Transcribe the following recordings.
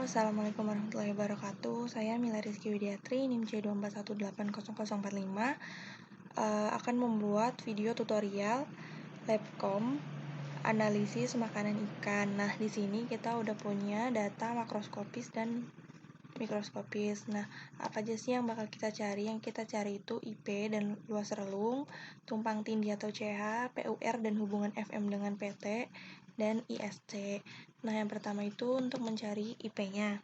Assalamualaikum warahmatullahi wabarakatuh. Saya Mila Rizky Widiatri, NIM C241800045, akan membuat video tutorial Labcom analisis makanan ikan. Nah, di sini kita udah punya data makroskopis dan mikroskopis. Nah, apa aja sih yang bakal kita cari? Yang kita cari itu IP dan luas relung, tumpang tindih atau CH, PUR dan hubungan FM dengan PT, dan ISC. Nah, yang pertama itu untuk mencari IP-nya.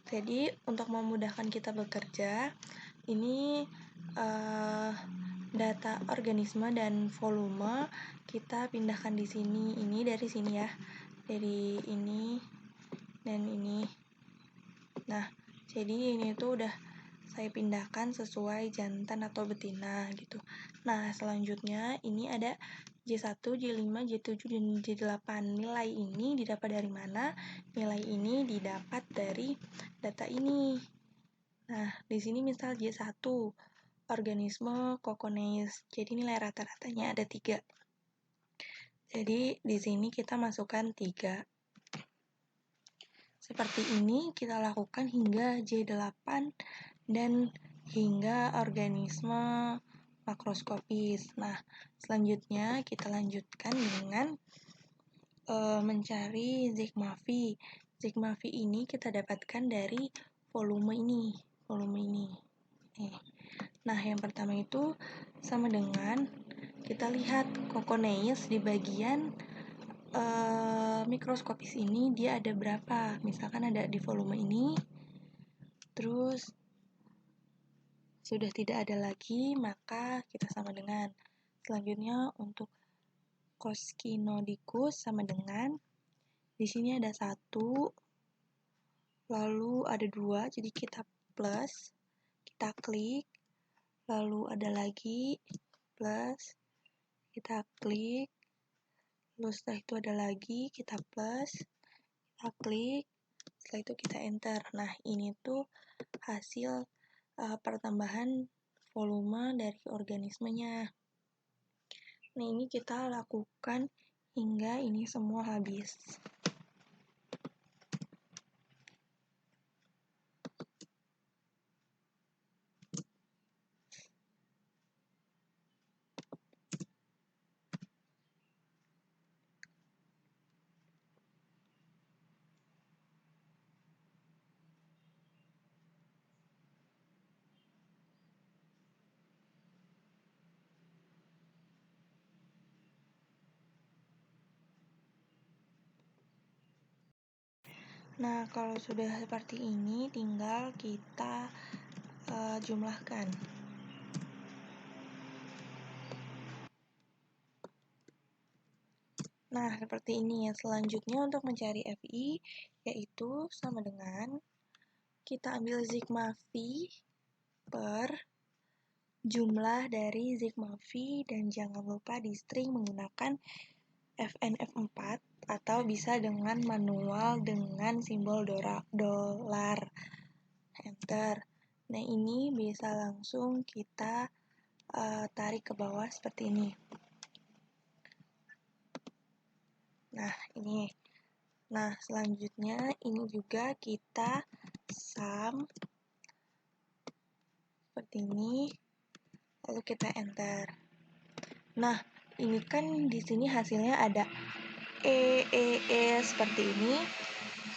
Jadi, untuk memudahkan kita bekerja, ini data organisme dan volume kita pindahkan di sini. Ini dari sini ya. Dari ini dan ini. Nah, jadi ini tuh udah saya pindahkan sesuai jantan atau betina gitu. Nah, selanjutnya ini ada J1, J5, J7, dan J8. Nilai ini didapat dari mana? Nilai ini didapat dari data ini. Nah, di sini misal J1, organisme Coconeus. Jadi nilai rata-ratanya ada 3. Jadi di sini kita masukkan 3. Seperti ini kita lakukan hingga J8 dan hingga organisme makroskopis. Nah, selanjutnya kita lanjutkan dengan mencari sigma V. Sigma V ini kita dapatkan dari volume ini. Nah, yang pertama itu sama dengan kita lihat Coconeus di bagian mikroskopis ini dia ada berapa. Misalkan ada di volume ini, terus sudah tidak ada lagi, maka kita sama dengan. Selanjutnya untuk Coscinodicus sama dengan di sini ada 1, lalu ada 2, jadi kita plus, kita klik, lalu ada lagi plus, kita klik, lalu setelah itu ada lagi, kita plus, kita klik, setelah itu kita enter. Nah, ini tuh hasil pertambahan volume dari organismenya. Nah, ini kita lakukan hingga ini semua habis. Nah, kalau sudah seperti ini, tinggal kita jumlahkan. Nah, seperti ini ya. Selanjutnya untuk mencari FI, yaitu sama dengan kita ambil sigma V per jumlah dari sigma V, dan jangan lupa di string menggunakan FNF4 atau bisa dengan manual dengan simbol dolar. Enter. Nah, ini bisa langsung kita tarik ke bawah seperti ini. Nah, ini. Nah, selanjutnya ini juga kita sum seperti ini. Lalu kita enter. Nah, ini kan di sini hasilnya ada seperti ini.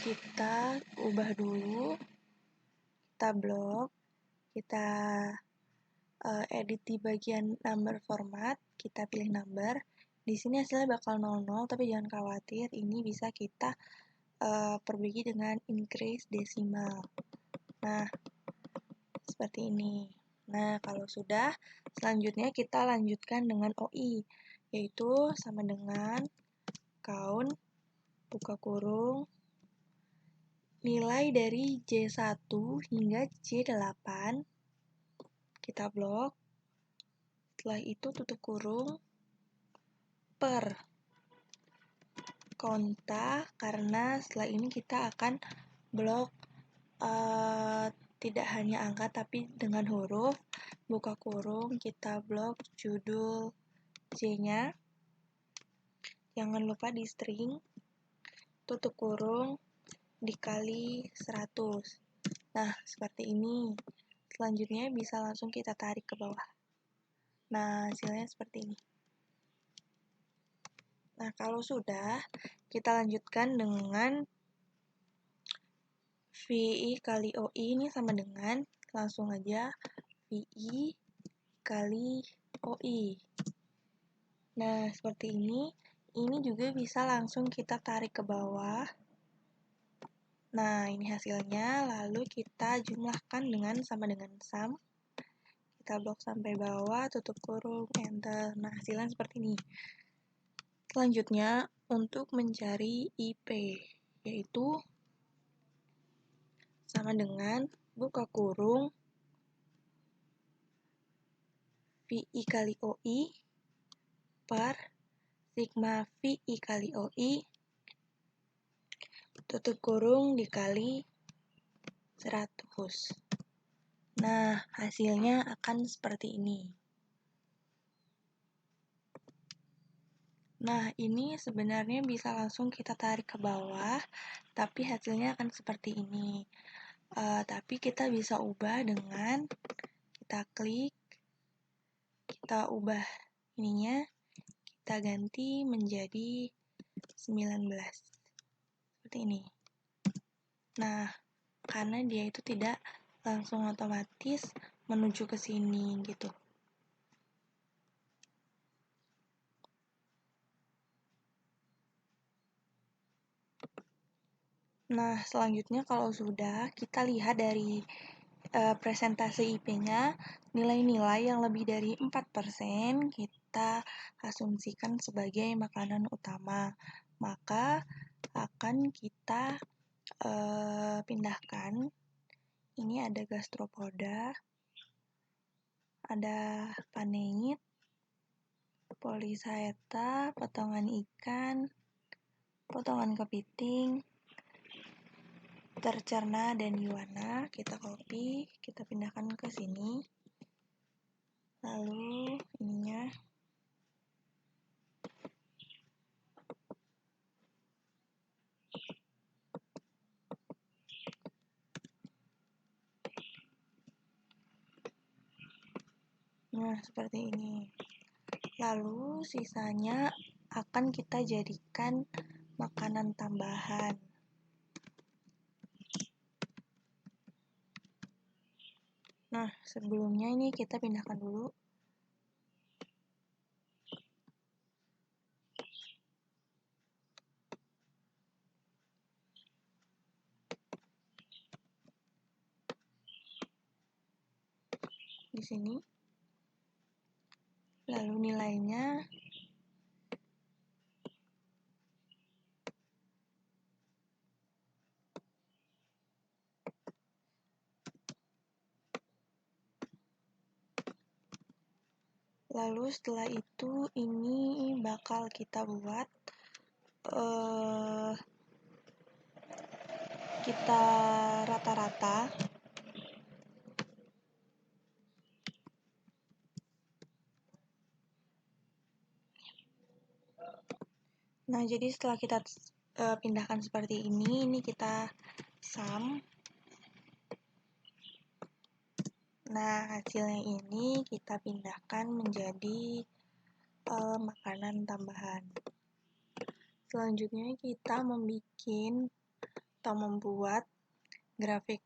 Kita ubah dulu. Kita blok. Kita edit di bagian number format. Kita pilih number. Di sini hasilnya bakal 00, tapi jangan khawatir. Ini bisa kita perbaiki dengan increase desimal. Nah, seperti ini. Nah, kalau sudah, selanjutnya kita lanjutkan dengan OI, yaitu sama dengan count, buka kurung, nilai dari J1 hingga J8, kita blok, setelah itu tutup kurung, per konta, karena setelah ini kita akan blok tidak hanya angka tapi dengan huruf, buka kurung, kita blok judul J-nya, jangan lupa di string, tutup kurung, dikali 100. Nah, seperti ini. Selanjutnya bisa langsung kita tarik ke bawah. Nah, hasilnya seperti ini. Nah, kalau sudah, kita lanjutkan dengan VI kali OI ini sama dengan, langsung aja, VI kali OI. Nah, seperti ini. Ini juga bisa langsung kita tarik ke bawah. Nah, ini hasilnya. Lalu kita jumlahkan dengan sama dengan sum. Kita blok sampai bawah, tutup kurung, enter. Nah, hasilnya seperti ini. Selanjutnya, untuk mencari IP, yaitu sama dengan buka kurung VI kali OI per sigma VI kali OI tutup kurung dikali 100. Nah, hasilnya akan seperti ini. Nah, ini sebenarnya bisa langsung kita tarik ke bawah, tapi hasilnya akan seperti ini. Tapi kita bisa ubah dengan kita klik, kita ubah ininya, kita ganti menjadi 19. Seperti ini. Nah, karena dia itu tidak langsung otomatis menuju ke sini gitu. Nah, selanjutnya kalau sudah, kita lihat dari presentasi IP-nya, nilai-nilai yang lebih dari 4% kita asumsikan sebagai makanan utama. Maka akan kita pindahkan. Ini ada gastropoda, ada paneit, polisaeta, potongan ikan, potongan kepiting, tercerna dan yuana. Kita copy, kita pindahkan ke sini. Lalu ininya nah seperti ini. Lalu sisanya akan kita jadikan makanan tambahan. Nah, sebelumnya ini kita pindahkan dulu. Di sini. Lalu nilainya lalu setelah itu ini bakal kita buat kita rata-rata. Nah, jadi setelah kita pindahkan seperti ini kita sum. Nah, hasilnya ini kita pindahkan menjadi makanan tambahan. Selanjutnya kita membuat grafik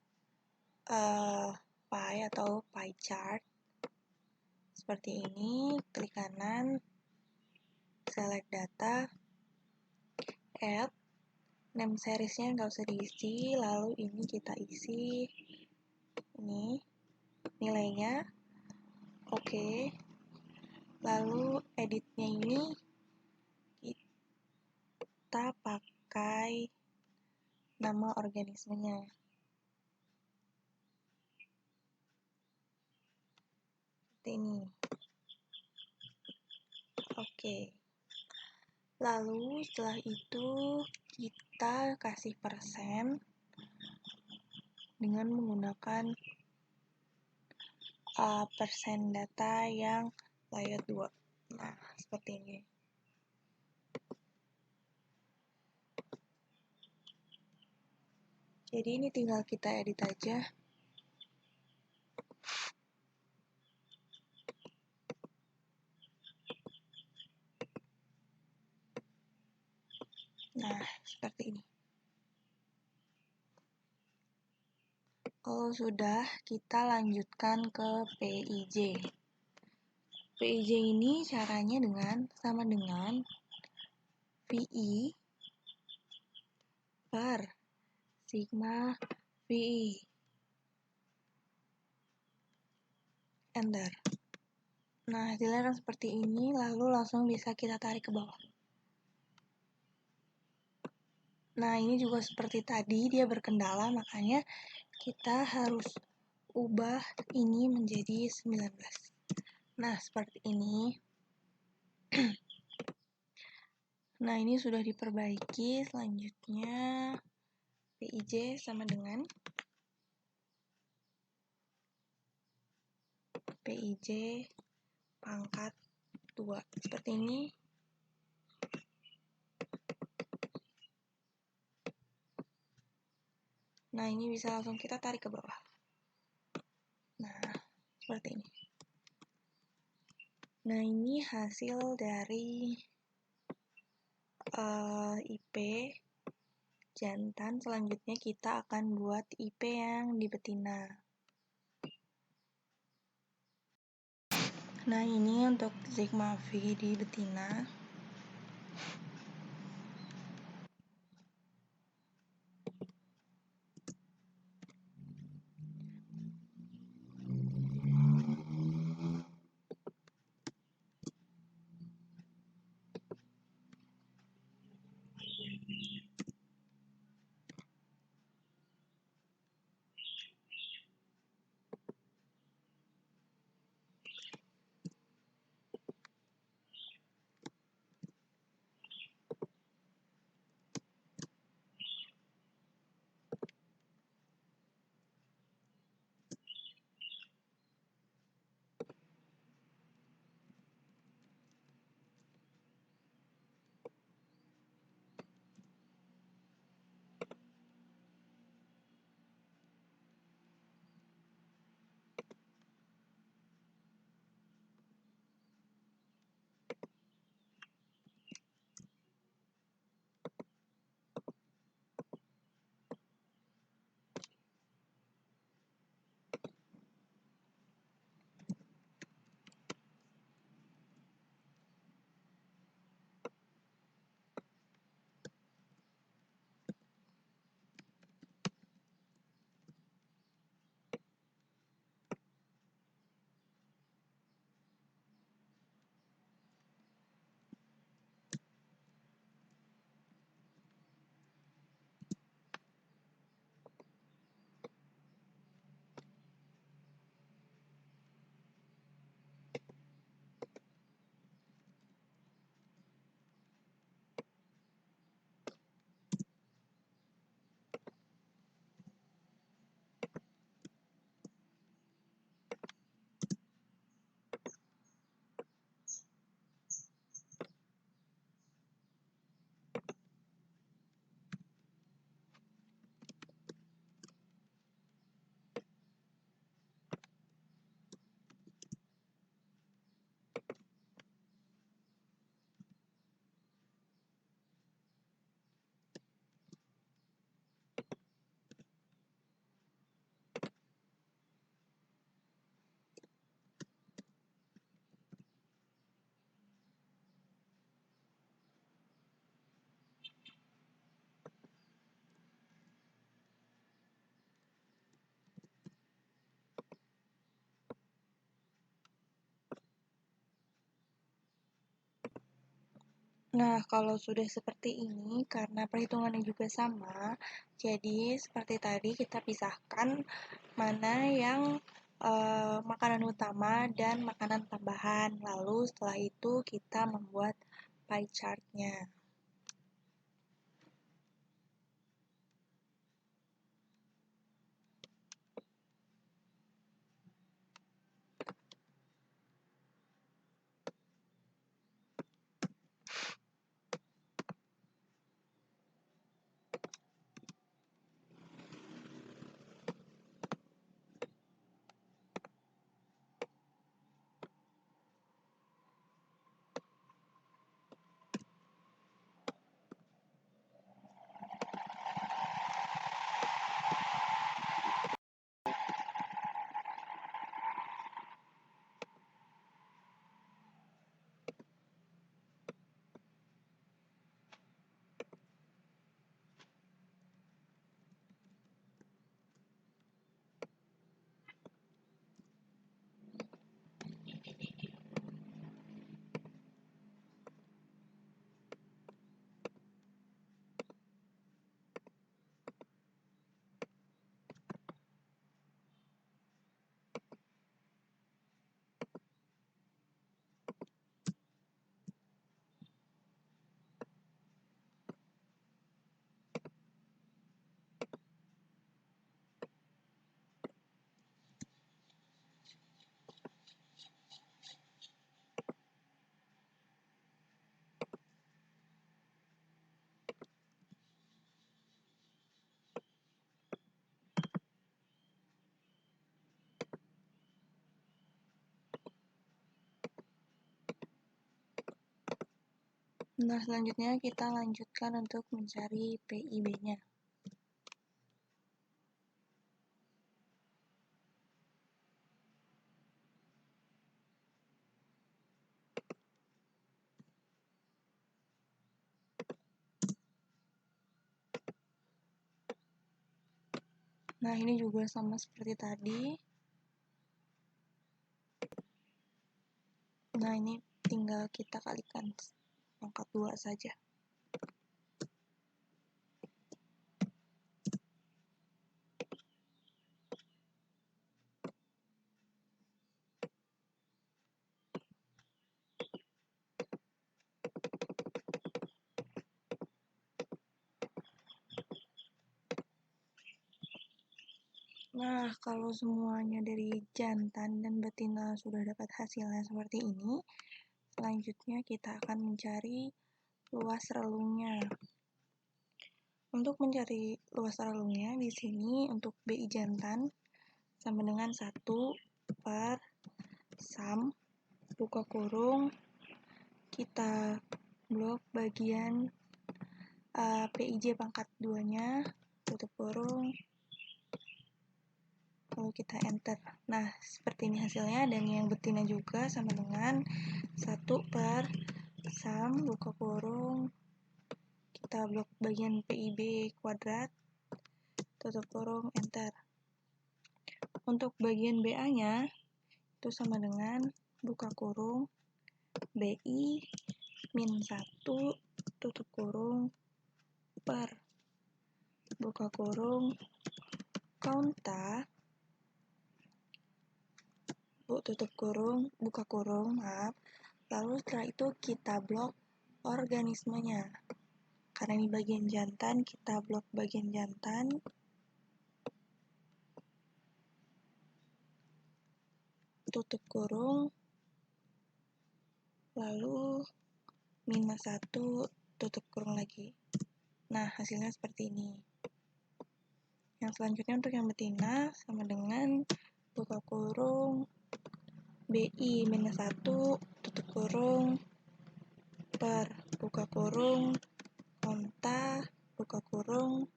pie atau pie chart seperti ini. Klik kanan, select data, add, name seriesnya nggak usah diisi, lalu ini kita isi ini nilainya, oke. Lalu editnya ini kita pakai nama organismenya. Seperti ini. Oke. Lalu setelah itu kita kasih persen dengan menggunakan persen data yang layer 2. Nah, seperti ini. Jadi ini tinggal kita edit aja. Nah, seperti ini. Kalau sudah, kita lanjutkan ke PIJ. PIJ ini caranya sama dengan VI per sigma VI. Enter. Nah, hasilnya kan seperti ini, lalu langsung bisa kita tarik ke bawah. Nah, ini juga seperti tadi, dia berkendala, makanya kita harus ubah ini menjadi 19. Nah, seperti ini. Nah, ini sudah diperbaiki. Selanjutnya, PIJ sama dengan PIJ pangkat 2. Seperti ini. Nah, ini bisa langsung kita tarik ke bawah. Nah, seperti ini. Nah, ini hasil dari IP jantan. Selanjutnya kita akan buat IP yang di betina. Nah, ini untuk sigma V di betina. Nah, kalau sudah seperti ini, karena perhitungannya juga sama, jadi seperti tadi kita pisahkan mana yang makanan utama dan makanan tambahan. Lalu setelah itu kita membuat pie chart-nya. Nah, selanjutnya kita lanjutkan untuk mencari PIB-nya. Nah, ini juga sama seperti tadi. Nah, ini tinggal kita kalikan pangkat 2 saja. Nah, kalau semuanya dari jantan dan betina sudah dapat hasilnya seperti ini, selanjutnya kita akan mencari luas relungnya. Untuk mencari luas relungnya, di sini untuk BI jantan sama dengan 1/sum buka kurung, kita blok bagian PIJ pangkat 2-nya, tutup kurung, lalu kita enter. Nah, seperti ini hasilnya, dan yang betina juga sama dengan 1/sum buka kurung, kita blok bagian PIB kuadrat, tutup kurung, enter. Untuk bagian BA-nya itu sama dengan buka kurung BI min 1 tutup kurung per buka kurung kaunta tutup kurung buka kurung, lalu setelah itu kita blok organismenya. Karena ini bagian jantan, kita blok bagian jantan, tutup kurung, lalu minus 1 tutup kurung lagi. Nah, hasilnya seperti ini. Yang selanjutnya untuk yang betina sama dengan buka kurung BI minus 1 tutup kurung per buka kurung konta buka kurung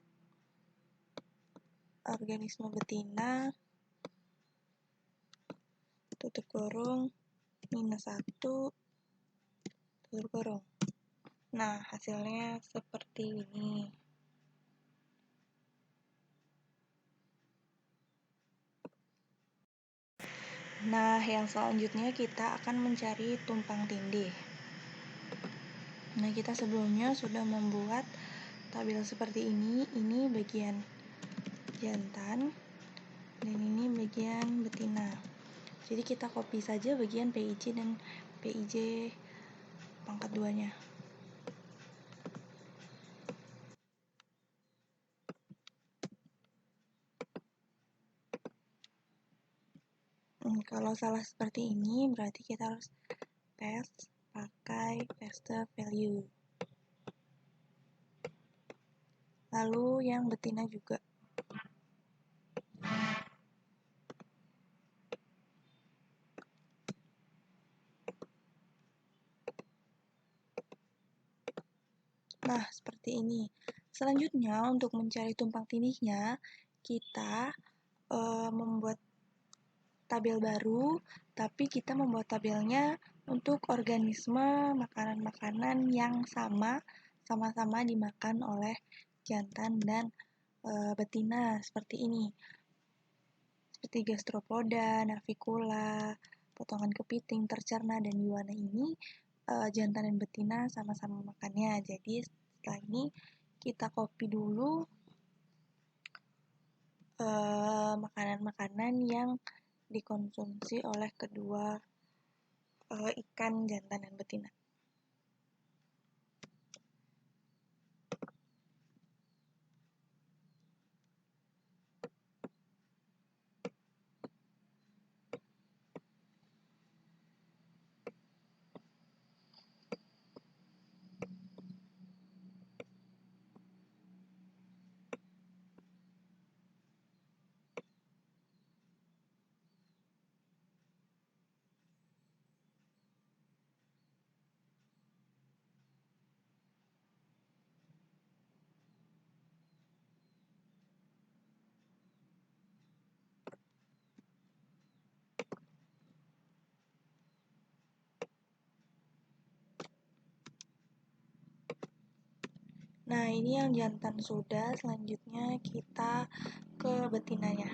organisme betina tutup kurung minus 1 tutup kurung. Nah, hasilnya seperti ini. Nah, yang selanjutnya kita akan mencari tumpang tindih. Nah, kita sebelumnya sudah membuat tabel seperti ini. Ini bagian jantan dan ini bagian betina. Jadi kita copy saja bagian PIJ dan PIJ pangkat 2-nya. Kalau salah seperti ini berarti kita harus paste pakai paste value. Lalu yang betina juga. Nah, seperti ini. Selanjutnya untuk mencari tumpang tindihnya, kita membuat tabel baru, tapi kita membuat tabelnya untuk organisme makanan-makanan yang sama-sama dimakan oleh jantan dan betina seperti ini. Seperti gastropoda, navicula, potongan kepiting, tercerna, dan yuana ini jantan dan betina sama-sama makannya. Jadi setelah ini kita copy dulu makanan-makanan yang dikonsumsi oleh kedua ikan jantan dan betina. Nah, ini yang jantan sudah, selanjutnya kita ke betinanya.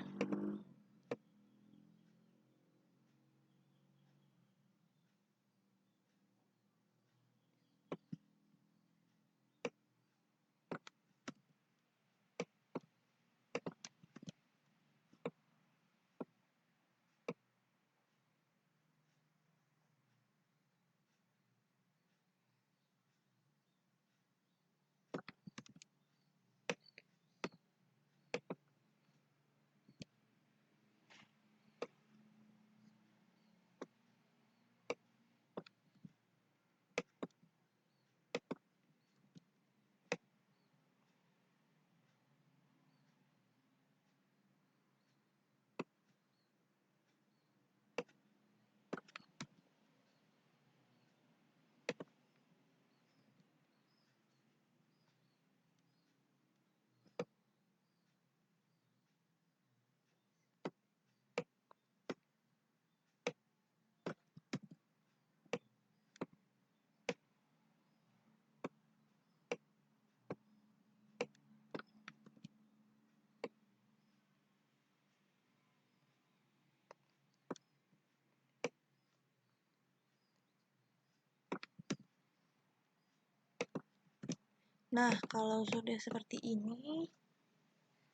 Nah, kalau sudah seperti ini,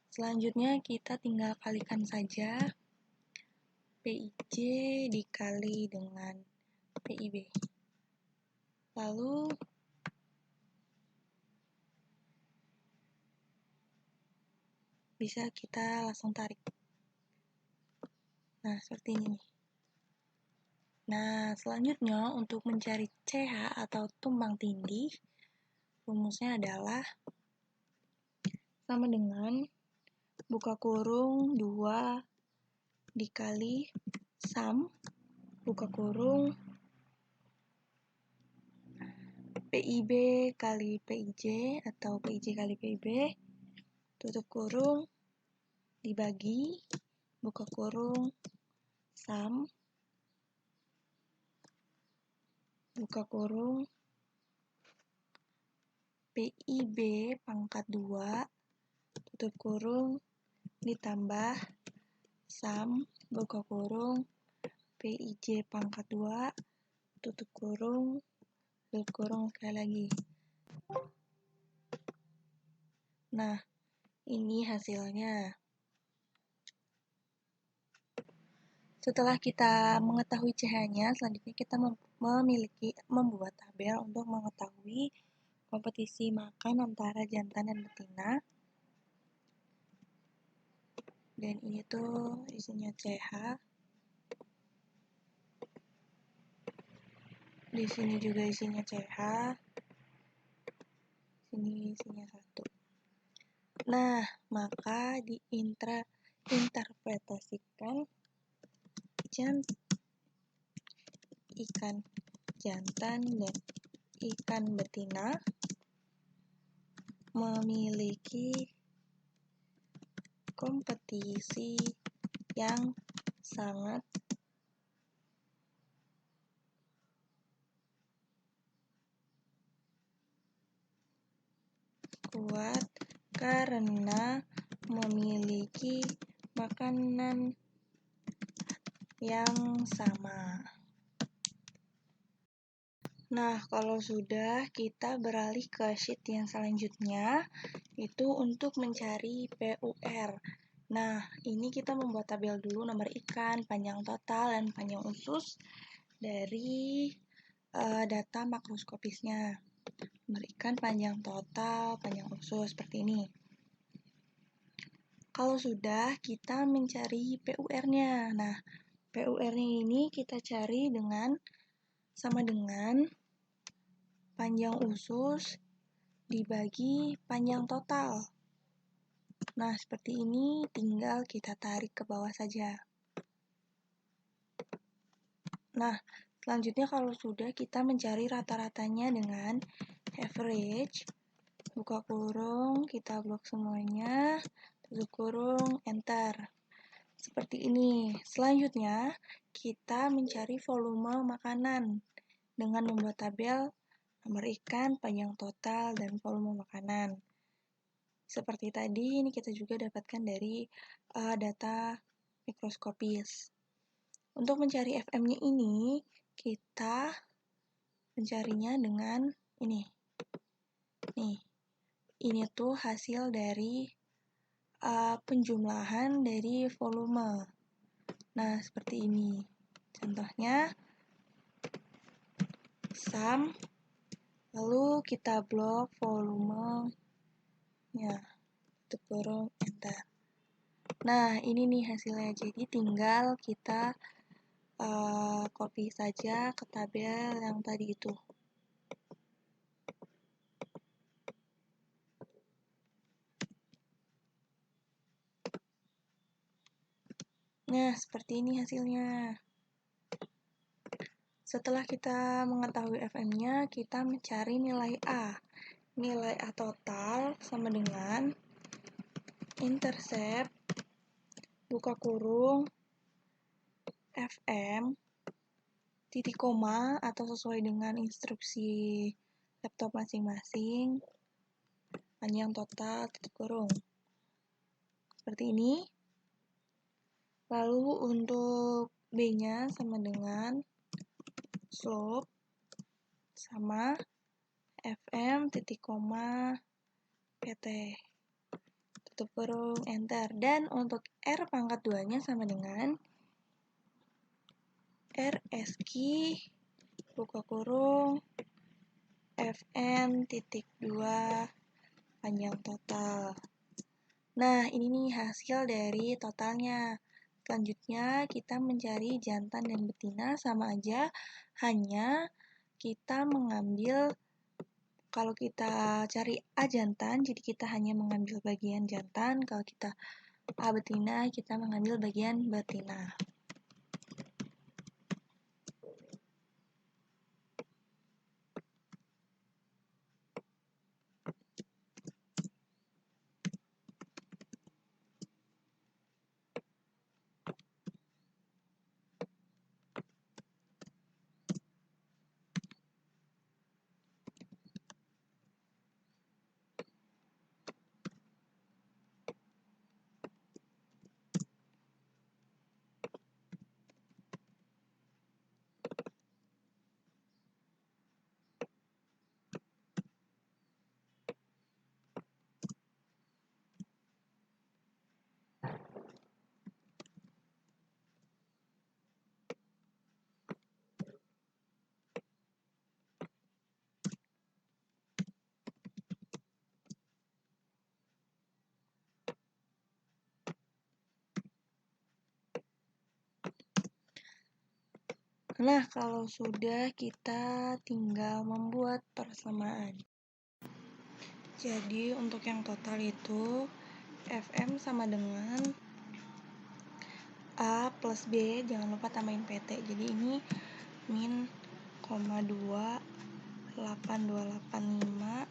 selanjutnya kita tinggal kalikan saja PIJ dikali dengan PIB. Lalu bisa kita langsung tarik. Nah, seperti ini nih. Nah, selanjutnya untuk mencari CH atau tumpang tindih, rumusnya adalah sama dengan buka kurung 2 dikali sum buka kurung PIB kali PIJ atau PIJ kali PIB tutup kurung dibagi buka kurung sum buka kurung PIB pangkat 2 tutup kurung ditambah sum buka kurung PIJ pangkat 2 tutup kurung sekali lagi. Nah, ini hasilnya. Setelah kita mengetahui CH-nya, selanjutnya kita membuat tabel untuk mengetahui kompetisi makan antara jantan dan betina. Dan ini tuh isinya CH. Di sini juga isinya CH. Sini isinya 1. Nah, maka diinterpretasikan ikan jantan dan ikan betina memiliki kompetisi yang sangat kuat karena memiliki makanan yang sama. Nah, kalau sudah, kita beralih ke sheet yang selanjutnya, itu untuk mencari PUR. Nah, ini kita membuat tabel dulu nomor ikan, panjang total, dan panjang usus dari data makroskopisnya. Nomor ikan, panjang total, panjang usus, seperti ini. Kalau sudah, kita mencari PUR-nya. Nah, PUR-nya ini kita cari sama dengan panjang usus dibagi panjang total. Nah, seperti ini tinggal kita tarik ke bawah saja. Nah, selanjutnya kalau sudah kita mencari rata-ratanya dengan average, buka kurung, kita blok semuanya, tutup kurung, enter. Seperti ini. Selanjutnya, kita mencari volume makanan dengan membuat tabel nomor ikan, panjang total, dan volume makanan. Seperti tadi, ini kita juga dapatkan dari data mikroskopis. Untuk mencari FM-nya ini, kita mencarinya dengan ini. Nih, ini tuh hasil dari penjumlahan dari volume. Nah, seperti ini. Contohnya, sum, lalu kita blok volumenya, tutup kurung, enter. Nah, ini nih hasilnya. Jadi tinggal kita copy saja ke tabel yang tadi itu. Nah, seperti ini hasilnya. Setelah kita mengetahui FM-nya, kita mencari nilai A. Nilai A total sama dengan intercept, buka kurung, FM, titik koma, atau sesuai dengan instruksi laptop masing-masing, panjang total, titik kurung. Seperti ini. Lalu untuk B-nya sama dengan slope sama FM titik koma PT, tutup kurung, enter. Dan untuk R pangkat 2-nya sama dengan RSQ buka kurung FN titik 2 panjang total. Nah, ini nih hasil dari totalnya. Selanjutnya kita mencari jantan dan betina, sama aja, hanya kita mengambil, kalau kita cari A jantan, jadi kita hanya mengambil bagian jantan, kalau kita A betina, kita mengambil bagian betina. Nah, kalau sudah, kita tinggal membuat persamaan. Jadi, untuk yang total itu, FM sama dengan A plus B, jangan lupa tambahin PT. Jadi, ini min, 0,28285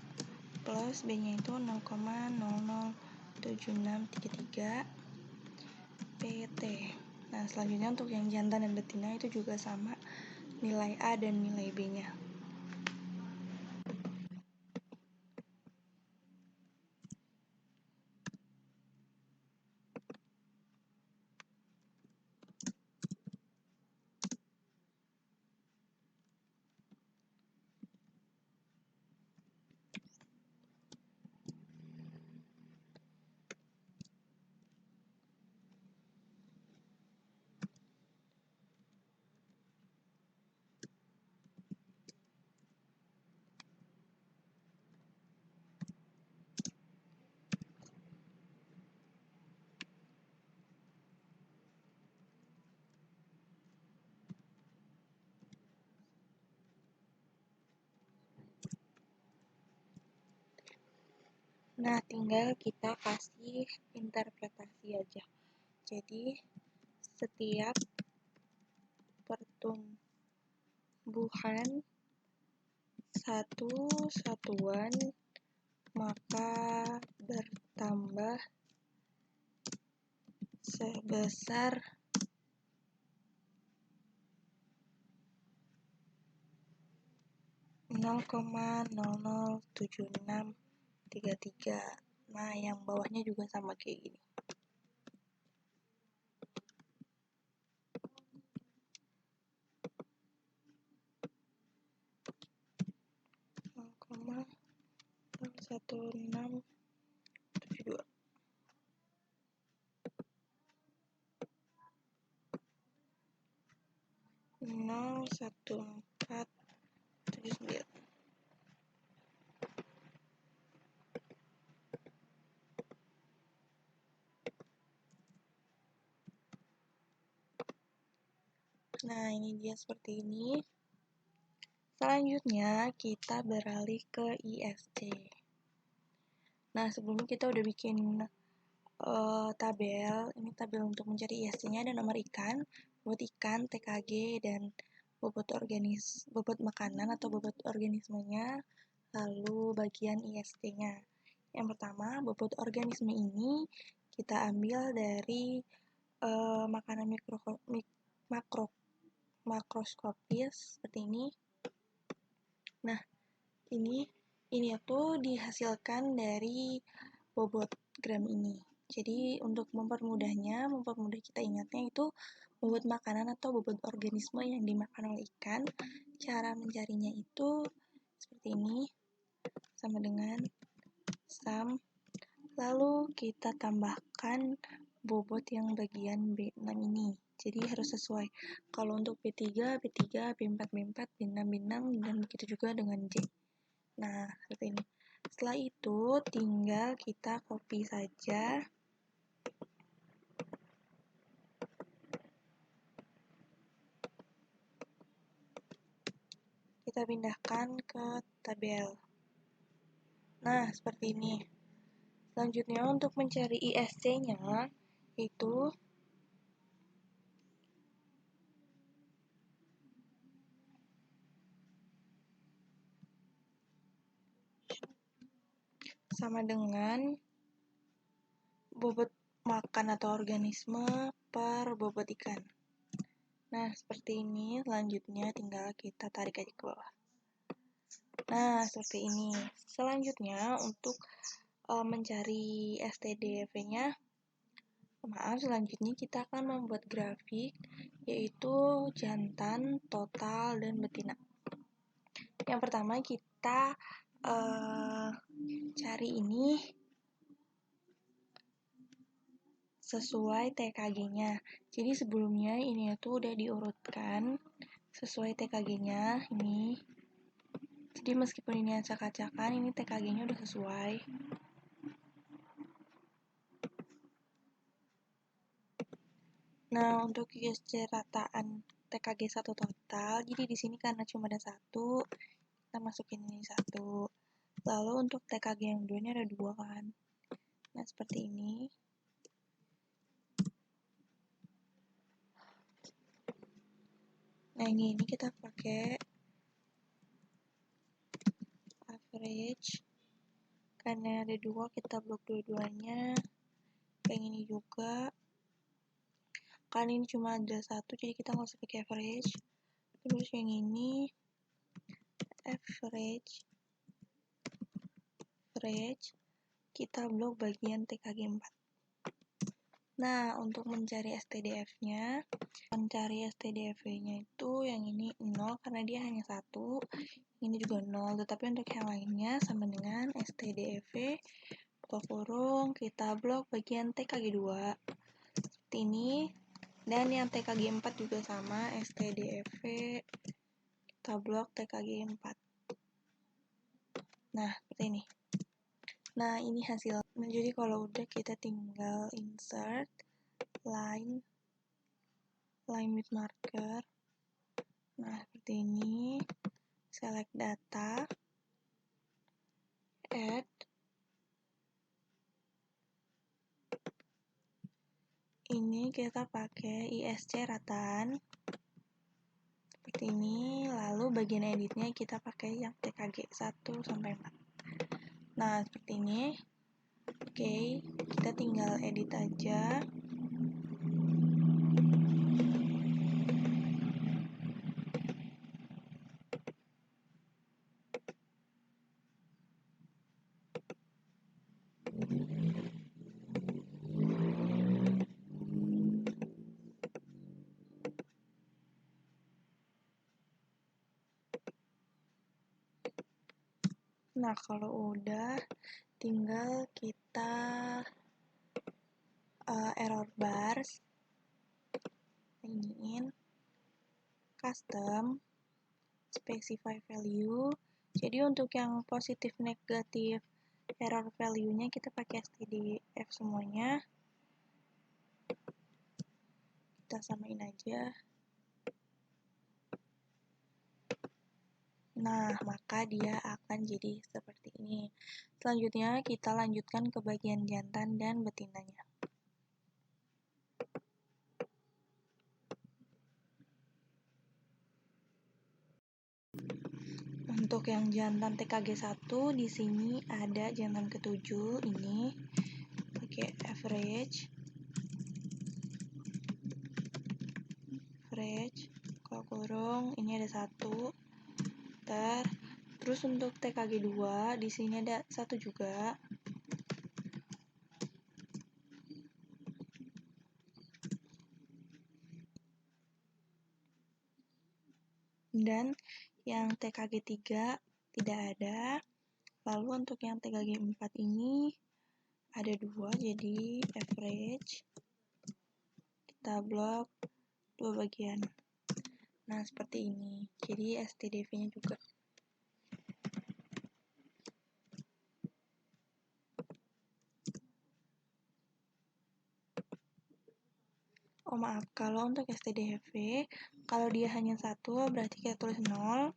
plus B-nya itu 0,007633 PT. Nah, selanjutnya untuk yang jantan dan betina itu juga sama, nilai A dan nilai B-nya. Nah, tinggal kita kasih interpretasi aja. Jadi, setiap pertumbuhan satu satuan maka bertambah sebesar 0,007633. Nah, yang bawahnya juga sama kayak gini. Satu enam tujuh dua. Nol satu empat tujuh sembilan. Nah, ini dia seperti ini. Selanjutnya kita beralih ke ISC. Nah, sebelumnya kita udah bikin tabel. Ini tabel untuk mencari ISC-nya, ada nomor ikan, bobot ikan, TKG, dan bobot makanan atau bobot organismenya, lalu bagian ISC-nya. Yang pertama, bobot organisme ini kita ambil dari makanan makroskopis seperti ini. Nah, ini tuh dihasilkan dari bobot gram ini. Jadi untuk mempermudah kita ingatnya itu bobot makanan atau bobot organisme yang dimakan oleh ikan. Cara mencarinya itu seperti ini, sama dengan sum, lalu kita tambahkan bobot yang bagian B6 ini. Jadi harus sesuai. Kalau untuk B3, B3, B4, B4, B6, B6, dan begitu juga dengan J. Nah, seperti ini. Setelah itu, tinggal kita copy saja. Kita pindahkan ke tabel. Nah, seperti ini. Selanjutnya, untuk mencari ISC-nya, itu sama dengan bobot makan atau organisme per bobot ikan. Nah, seperti ini. Selanjutnya tinggal kita tarik aja ke bawah. Nah, seperti ini. Selanjutnya, untuk mencari STDV-nya, selanjutnya kita akan membuat grafik, yaitu jantan, total, dan betina. Yang pertama, kita cari ini sesuai TKG-nya. Jadi sebelumnya ini tuh udah diurutkan sesuai TKG-nya ini. Jadi meskipun ini acak-acakan, ini TKG-nya udah sesuai. Nah, untuk ISC rataan TKG 1 total, jadi di sini karena cuma ada 1, kita masukin ini 1. Lalu untuk TKG yang 2 ini ada 2 kan. Nah, seperti ini. Nah, ini kita pakai average. Karena ada 2, kita blok dua-duanya. Yang ini juga. Karena ini cuma ada 1, jadi kita nggak usah pakai average. Terus yang ini average, kita blok bagian TKG 4. Nah, untuk mencari STDF-nya, itu yang ini 0 karena dia hanya 1, ini juga 0, tetapi untuk yang lainnya sama dengan STDF buka kurung, kita blok bagian TKG 2 seperti ini, dan yang TKG 4 juga sama, STDF kita blok TKG 4. Nah, seperti ini. Nah, ini hasil. Nah, jadi kalau udah kita tinggal insert line with marker. Nah, seperti ini. Select data, add. Ini kita pakai ISC rataan. Seperti ini. Lalu bagian editnya kita pakai yang TKG 1 sampai 4. Nah, seperti ini. Oke, kita tinggal edit aja. Nah, kalau udah, tinggal kita error bars, iniin, custom, specify value. Jadi untuk yang positif negatif error value-nya kita pakai stdf semuanya. Kita samain aja. Nah, maka dia akan jadi seperti ini. Selanjutnya, kita lanjutkan ke bagian jantan dan betinanya. Untuk yang jantan TKG 1, di sini ada jantan ke-7, ini pakai average, kalau kurung, ini ada 1, terus untuk TKG 2, di sini ada 1 juga. Dan yang TKG 3 tidak ada. Lalu untuk yang TKG 4 ini ada 2, jadi average, kita blok 2 bagian. Nah, seperti ini. Jadi stdv-nya juga. Oh maaf, kalau untuk stdv, kalau dia hanya 1 berarti kita tulis 0.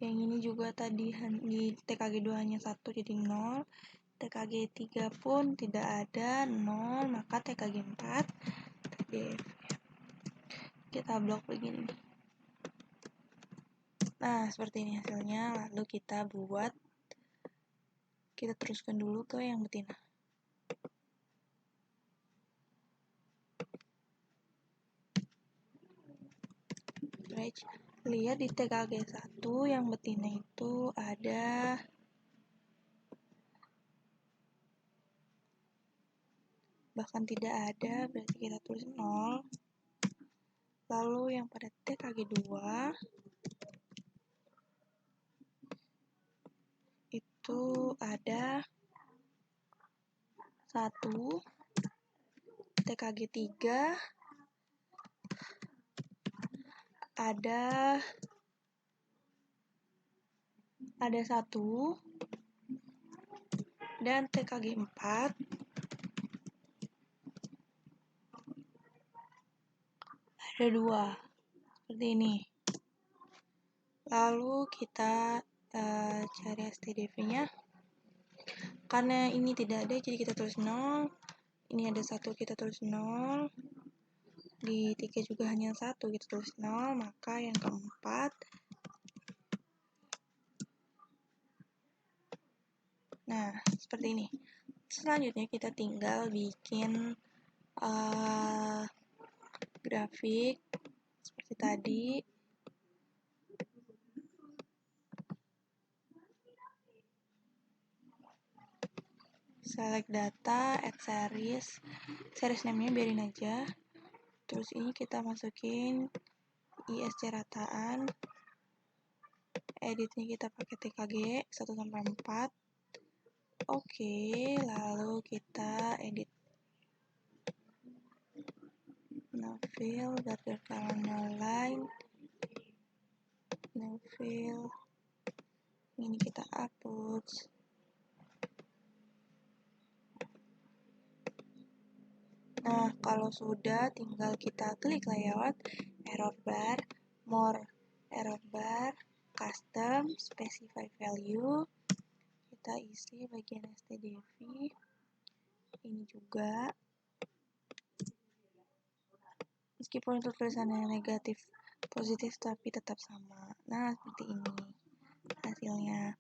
Yang ini juga tadi di TKG 2 hanya 1 jadi 0. TKG 3 pun tidak ada 0, maka TKG 4 stdv. Kita blok begini. Nah, seperti ini hasilnya. Lalu kita teruskan dulu ke yang betina. Lihat di TKG 1 yang betina itu ada bahkan tidak ada, berarti kita tulis 0. Lalu yang pada TKG 2 itu ada 1, TKG 3 ada 1, dan TKG 4 ada 2, seperti ini. Lalu kita cari stdv-nya. Karena ini tidak ada, jadi kita tulis 0. Ini ada 1, kita tulis 0. Di 3 juga hanya 1, kita tulis 0. Maka yang keempat. Nah, seperti ini. Selanjutnya kita tinggal bikin grafik seperti tadi. Select data, add series name-nya biarin aja. Terus ini kita masukin ISC rataan. Editnya kita pakai TKG 1-4. Oke, lalu kita edit. No fill, border color no line. No fill. Ini kita upload. Nah, kalau sudah tinggal kita klik layout, error bar, more, error bar, custom, specify value. Kita isi bagian stdv. Ini juga. Meskipun untuk tulisannya negatif positif tapi tetap sama. Nah, seperti ini hasilnya.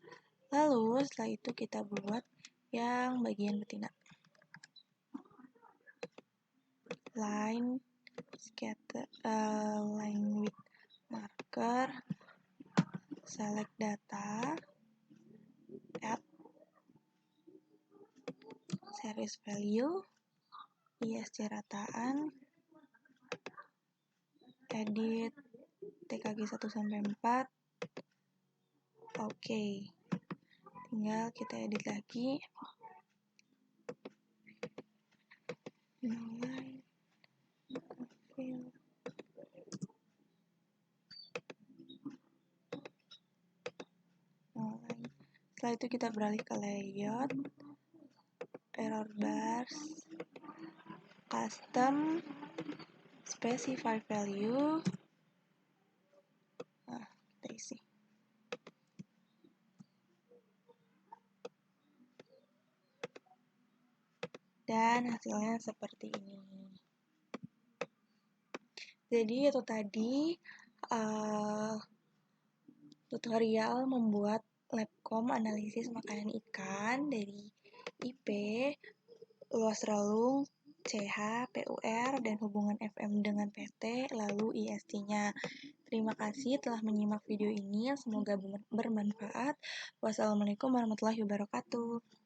Lalu setelah itu kita buat yang bagian betina. Line scatter, line with marker, select data, add series value, ISC rataan, edit TKG 1-4. Oke. tinggal kita edit lagi. Setelah itu kita beralih ke layout, error bars, custom, specify value. Nah, kita isi. Dan hasilnya seperti ini. Jadi itu tadi tutorial membuat Labcom analisis makanan ikan dari IP, luas relung, CH, PUR, dan hubungan FM dengan PT, lalu IST-nya. Terima kasih telah menyimak video ini, semoga bermanfaat. Wassalamualaikum warahmatullahi wabarakatuh.